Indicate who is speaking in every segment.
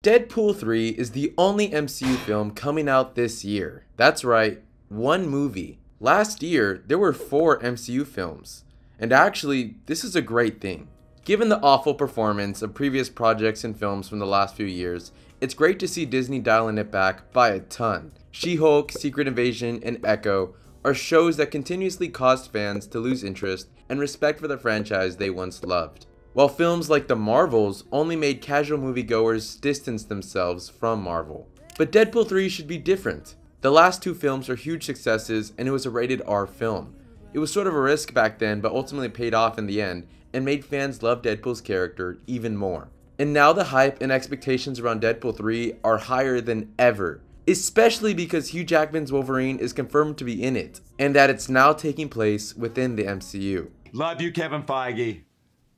Speaker 1: Deadpool 3 is the only MCU film coming out this year. That's right, one movie. Last year, there were 4 MCU films. And actually, this is a great thing. Given the awful performance of previous projects and films from the last few years, it's great to see Disney dialing it back by a ton. She-Hulk, Secret Invasion, and Echo are shows that continuously caused fans to lose interest and respect for the franchise they once loved. While films like The Marvels only made casual moviegoers distance themselves from Marvel. But Deadpool 3 should be different. The last 2 films are huge successes and it was a rated R film. It was sort of a risk back then but ultimately paid off in the end and made fans love Deadpool's character even more. And now the hype and expectations around Deadpool 3 are higher than ever. Especially because Hugh Jackman's Wolverine is confirmed to be in it, and that it's now taking place within the MCU.
Speaker 2: Love you, Kevin Feige.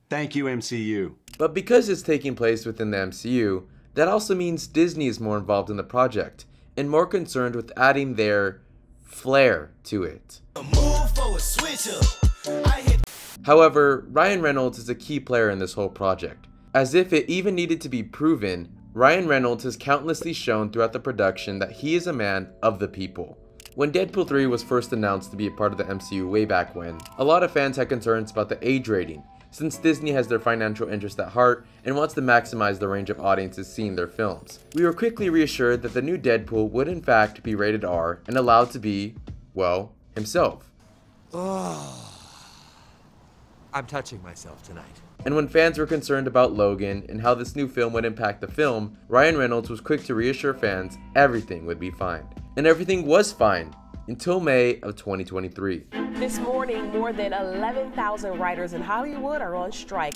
Speaker 2: Thank you, MCU.
Speaker 1: But because it's taking place within the MCU, that also means Disney is more involved in the project, and more concerned with adding their flair to it. However, Ryan Reynolds is a key player in this whole project. As if it even needed to be proven, Ryan Reynolds has countlessly shown throughout the production that he is a man of the people. When Deadpool 3 was first announced to be a part of the MCU way back when, a lot of fans had concerns about the age rating, since Disney has their financial interest at heart and wants to maximize the range of audiences seeing their films. We were quickly reassured that the new Deadpool would in fact be rated R and allowed to be, well, himself.
Speaker 3: I'm touching myself tonight.
Speaker 1: And when fans were concerned about Logan and how this new film would impact the film, Ryan Reynolds was quick to reassure fans everything would be fine. And everything was fine until May of 2023.
Speaker 4: This morning, more than 11,000 writers in Hollywood are on strike.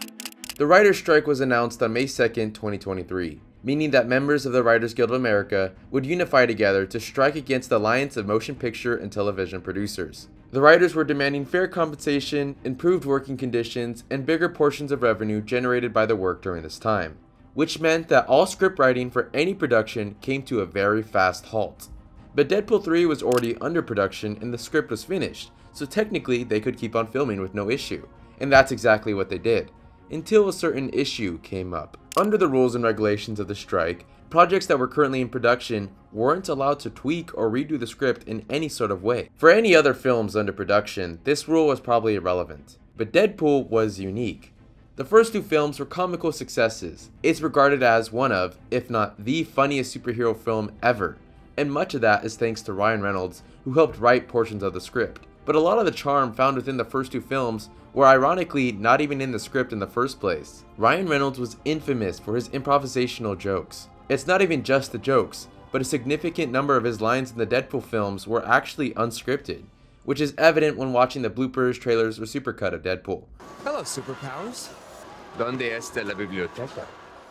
Speaker 1: The writer's strike was announced on May 2nd, 2023, meaning that members of the Writers Guild of America would unify together to strike against the Alliance of Motion Picture and Television Producers. The writers were demanding fair compensation, improved working conditions, and bigger portions of revenue generated by the work during this time, which meant that all script writing for any production came to a very fast halt. But Deadpool 3 was already under production and the script was finished, so technically they could keep on filming with no issue, and that's exactly what they did, until a certain issue came up. Under the rules and regulations of the strike, projects that were currently in production weren't allowed to tweak or redo the script in any sort of way. For any other films under production, this rule was probably irrelevant, but Deadpool was unique. The first 2 films were comical successes. It's regarded as one of, if not the funniest superhero film ever, and much of that is thanks to Ryan Reynolds, who helped write portions of the script. But a lot of the charm found within the first 2 films were ironically not even in the script in the first place. Ryan Reynolds was infamous for his improvisational jokes. It's not even just the jokes, but a significant number of his lines in the Deadpool films were actually unscripted, which is evident when watching the bloopers, trailers, or supercut of Deadpool.
Speaker 3: Hello, superpowers.
Speaker 5: ¿Dónde está la biblioteca?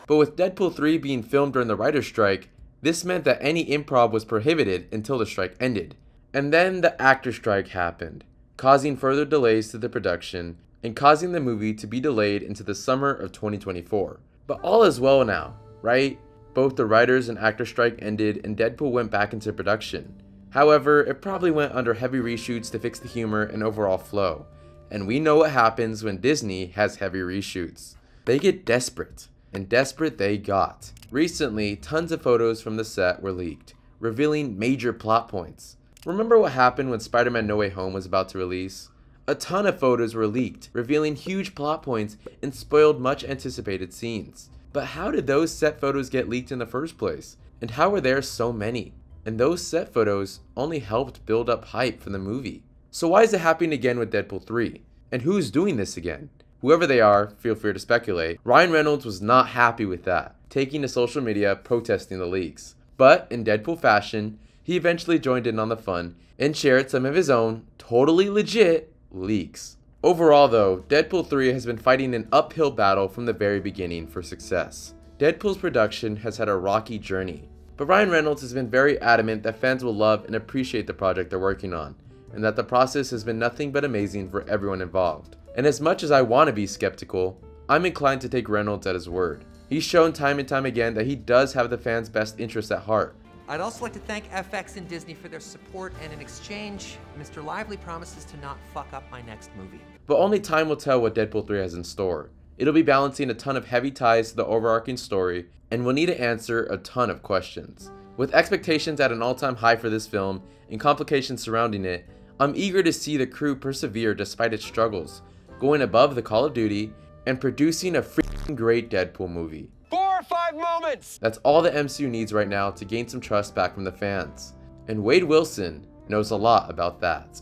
Speaker 1: But with Deadpool 3 being filmed during the writer's strike, this meant that any improv was prohibited until the strike ended. And then the actor strike happened, causing further delays to the production and causing the movie to be delayed into the summer of 2024. But all is well now, right? Both the writers and actor strike ended and Deadpool went back into production. However, it probably went under heavy reshoots to fix the humor and overall flow. And we know what happens when Disney has heavy reshoots. They get desperate, and desperate they got. Recently, tons of photos from the set were leaked, revealing major plot points. Remember what happened when Spider-Man No Way Home was about to release? A ton of photos were leaked, revealing huge plot points and spoiled much anticipated scenes. But how did those set photos get leaked in the first place? And how were there so many? And those set photos only helped build up hype for the movie. So why is it happening again with Deadpool 3? And who's doing this again? Whoever they are, feel free to speculate. Ryan Reynolds was not happy with that, taking to social media protesting the leaks. But in Deadpool fashion, he eventually joined in on the fun and shared some of his own, totally legit, leaks. Overall though, Deadpool 3 has been fighting an uphill battle from the very beginning for success. Deadpool's production has had a rocky journey, but Ryan Reynolds has been very adamant that fans will love and appreciate the project they're working on, and that the process has been nothing but amazing for everyone involved. And as much as I want to be skeptical, I'm inclined to take Reynolds at his word. He's shown time and time again that he does have the fans' best interests at heart.
Speaker 3: I'd also like to thank FX and Disney for their support, and in exchange, Mr. Lively promises to not fuck up my next movie.
Speaker 1: But only time will tell what Deadpool 3 has in store. It'll be balancing a ton of heavy ties to the overarching story, and will need to answer a ton of questions. With expectations at an all-time high for this film, and complications surrounding it, I'm eager to see the crew persevere despite its struggles, going above the Call of Duty, and producing a freaking great Deadpool movie.
Speaker 5: 4 or 5 moments!
Speaker 1: That's all the MCU needs right now to gain some trust back from the fans. And Wade Wilson knows a lot about that.